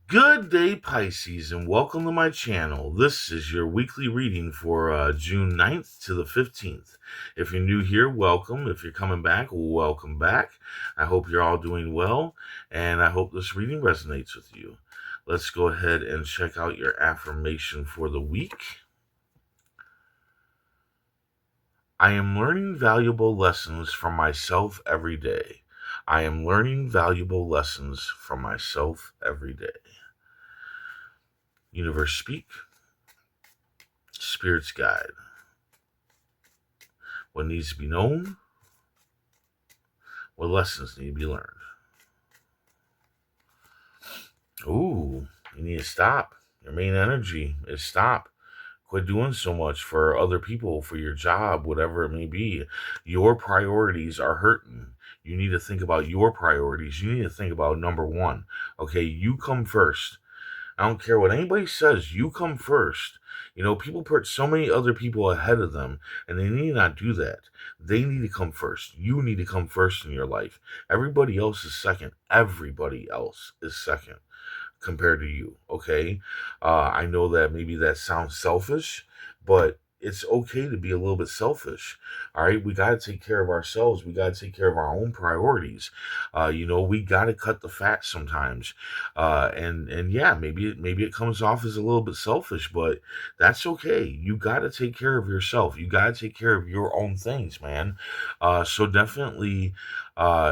Good day, Pisces, and welcome to my channel. This is your weekly reading for June 9th to the 15th. If you're new here, welcome. If you're coming back, welcome back. I hope you're all doing well, and I hope this reading resonates with you. Let's go ahead and check out your affirmation for the week. I am learning valuable lessons from myself every day. I am learning valuable lessons from myself every day. Universe speak. Spirit's guide. What needs to be known? What lessons need to be learned? Ooh, you need to stop. Your main energy is stop. Quit doing so much for other people, for your job, whatever it may be. Your priorities are hurting. You need to think about your priorities. You need to think about number one. Okay, you come first. I don't care what anybody says, you come first. People put so many other people ahead of them, and they need not do that. They need to come first. You need to come first in your life. Everybody else is second. Everybody else is second compared to you, okay? I know that maybe that sounds selfish, but it's okay to be a little bit selfish. All right, we got to take care of ourselves. We got to take care of our own priorities. We got to cut the fat sometimes. And yeah, maybe it comes off as a little bit selfish, but that's okay. You got to take care of yourself. You got to take care of your own things, man. So definitely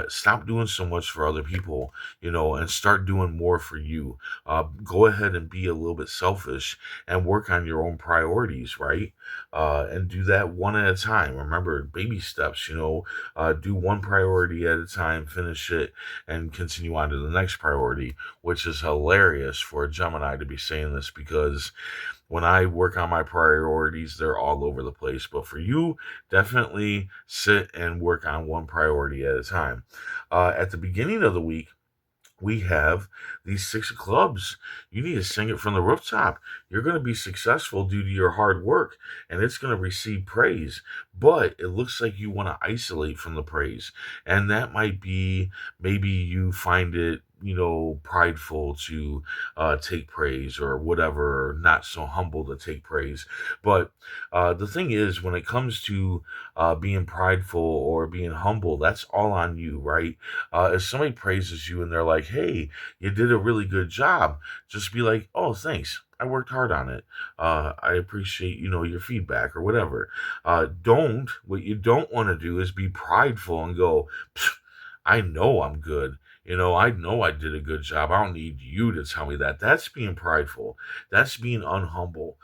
stop doing so much for other people, and start doing more for you. Go ahead and be a little bit selfish and work on your own priorities, right? And do that one at a time. Remember, baby steps, do one priority at a time, finish it, and continue on to the next priority, which is hilarious for a Gemini to be saying this because when I work on my priorities, they're all over the place. But for you, definitely sit and work on one priority at a time. At the beginning of the week, we have these six of clubs. You need to sing it from the rooftop. You're going to be successful due to your hard work, and it's going to receive praise. But it looks like you want to isolate from the praise, and that might be maybe you find it prideful to take praise or whatever, or not so humble to take praise. But the thing is, when it comes to being prideful or being humble, that's all on you, right? If somebody praises you and they're like, hey, you did a really good job, just be like, oh, thanks. I worked hard on it. I appreciate, your feedback or whatever. What you don't want to do is be prideful and go, I know I'm good. I know I did a good job. I don't need you to tell me that. That's being prideful. That's being unhumble.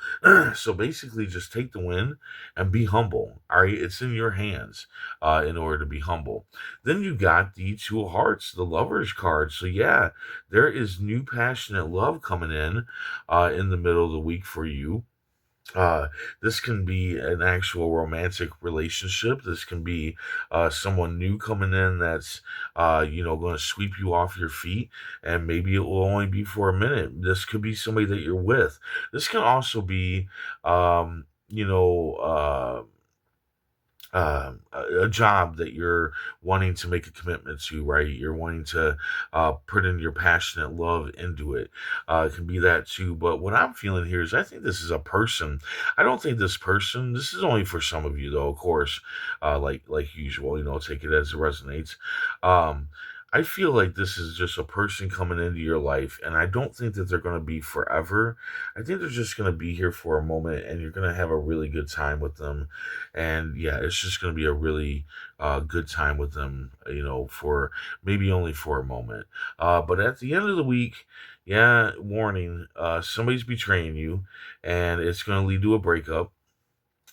So basically, just take the win and be humble. All right. It's in your hands in order to be humble. Then you got the two of hearts, the lover's card. So yeah, there is new passionate love coming in the middle of the week for you. uh this can be an actual romantic relationship. This can be someone new coming in that's going to sweep you off your feet, and maybe it will only be for a minute. This could be somebody that you're with. This can also be um you know a job that you're wanting to make a commitment to, right? You're wanting to put in your passionate love into it. It can be that too. But what I'm feeling here is I think this is a person. I don't think this person, this is only for some of you though, of course, like usual, take it as it resonates. Um, I feel like this is just a person coming into your life, and I don't think that they're going to be forever. I think they're just going to be here for a moment, and you're going to have a really good time with them. And yeah, it's just going to be a really good time with them, for maybe only for a moment. But at the end of the week, yeah, warning, somebody's betraying you, and it's going to lead to a breakup.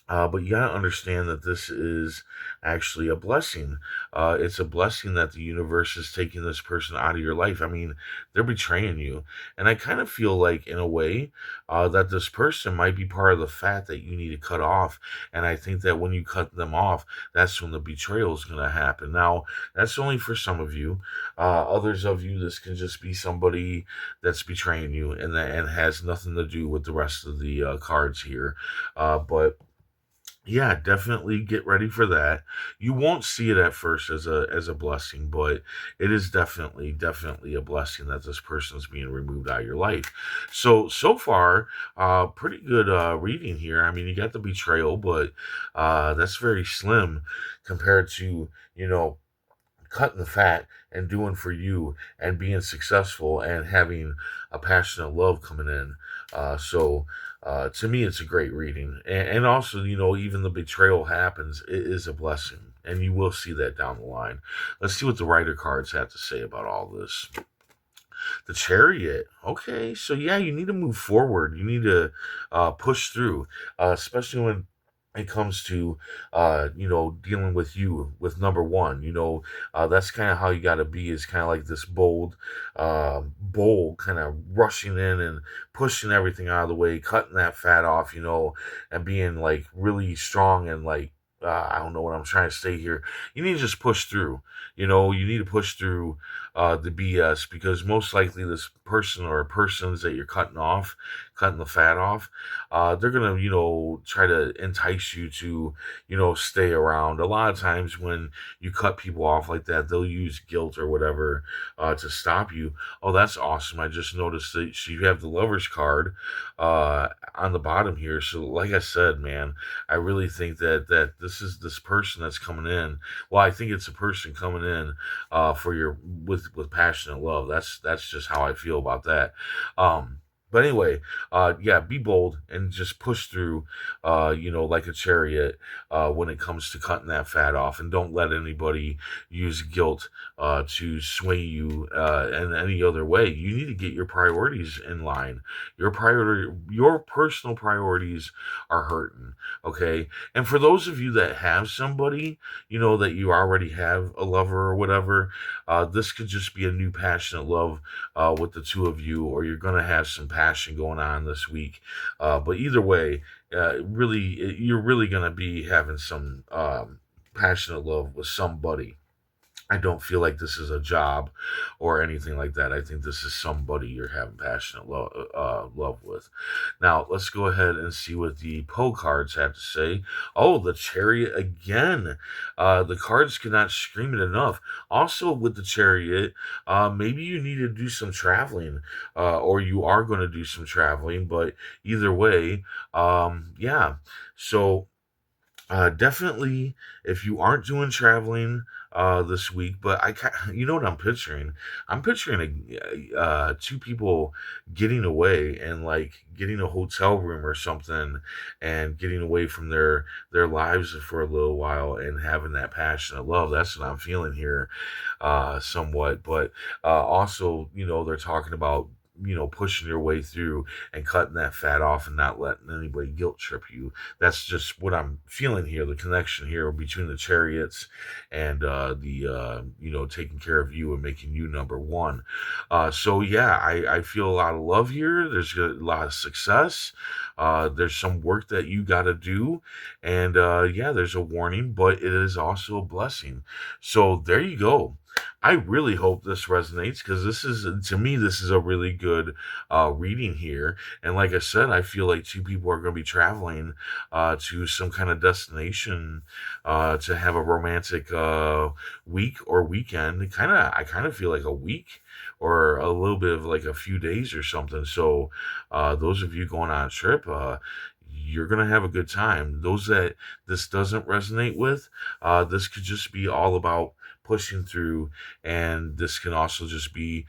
But you gotta understand that this is actually a blessing. It's a blessing that the universe is taking this person out of your life. I mean, they're betraying you. And I kind of feel like, in a way, that this person might be part of the fat that you need to cut off. And I think that when you cut them off, that's when the betrayal is going to happen. Now, that's only for some of you. Others of you, this can just be somebody that's betraying you, and has nothing to do with the rest of the cards here. But Yeah, definitely get ready for that. You won't see it at first as a blessing, but it is definitely a blessing that this person's being removed out of your life. So far, pretty good reading here. I mean, you got the betrayal, but that's very slim compared to, cutting the fat and doing for you and being successful and having a passionate love coming in. To me, it's a great reading. And also, even the betrayal happens, it is a blessing. And you will see that down the line. Let's see what the writer cards have to say about all this. The chariot. Okay, so yeah, you need to move forward. You need to push through, especially when it comes to dealing with you with number one. That's kind of how you got to be. Is kind of like this bold kind of rushing in and pushing everything out of the way, cutting that fat off. And being like really strong and like. I don't know what I'm trying to say here. You need to just push through. You need to push through the BS, because most likely this person or persons that you're cutting the fat off, they're gonna, try to entice you to, stay around. A lot of times when you cut people off like that, they'll use guilt or whatever to stop you. Oh, that's awesome. I just noticed that you have the lover's card on the bottom here. So like I said, man, I really think that this is this person that's coming in. Well, I think it's a person coming in for your with passionate love. That's just how I feel about that. But anyway, yeah, be bold and just push through, like a chariot when it comes to cutting that fat off, and don't let anybody use guilt to sway you in any other way. You need to get your priorities in line. Your personal priorities are hurting. Okay, and for those of you that have somebody, that you already have a lover or whatever, this could just be a new passionate love with the two of you, or you're going to have some passion going on this week. But either way, you're really going to be having some passionate love with somebody. I don't feel like this is a job or anything like that. I think this is somebody you're having passionate love with. Now, let's go ahead and see what the Poe cards have to say. Oh, the Chariot again. The cards cannot scream it enough. Also, with the Chariot, maybe you need to do some traveling, or you are going to do some traveling, but either way, yeah. So, definitely, if you aren't doing traveling this week, but you know what I'm picturing? I'm picturing two people getting away and like getting a hotel room or something, and getting away from their lives for a little while and having that passionate love. That's what I'm feeling here, somewhat. But also, they're talking about pushing your way through and cutting that fat off and not letting anybody guilt trip you. That's just what I'm feeling here. The connection here between the chariots and the taking care of you and making you number one. So yeah, I feel a lot of love here. There's a lot of success. There's some work that you got to do, and yeah, there's a warning, but it is also a blessing. So there you go. I really hope this resonates, because to me, this is a really good reading here. And like I said, I feel like two people are going to be traveling to some kind of destination to have a romantic week or weekend. I kind of feel like a week or a little bit of like a few days or something. So those of you going on a trip, you're going to have a good time. Those that this doesn't resonate with, this could just be all about pushing through, and this can also just be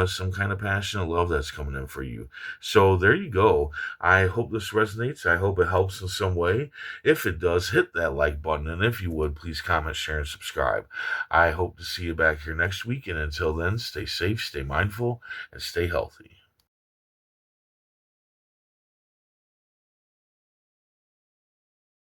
some kind of passionate love that's coming in for you. So there you go. I hope this resonates. I hope it helps in some way. If it does, hit that like button, and if you would, please comment, share, and subscribe. I hope to see you back here next week, and until then, stay safe, stay mindful, and stay healthy.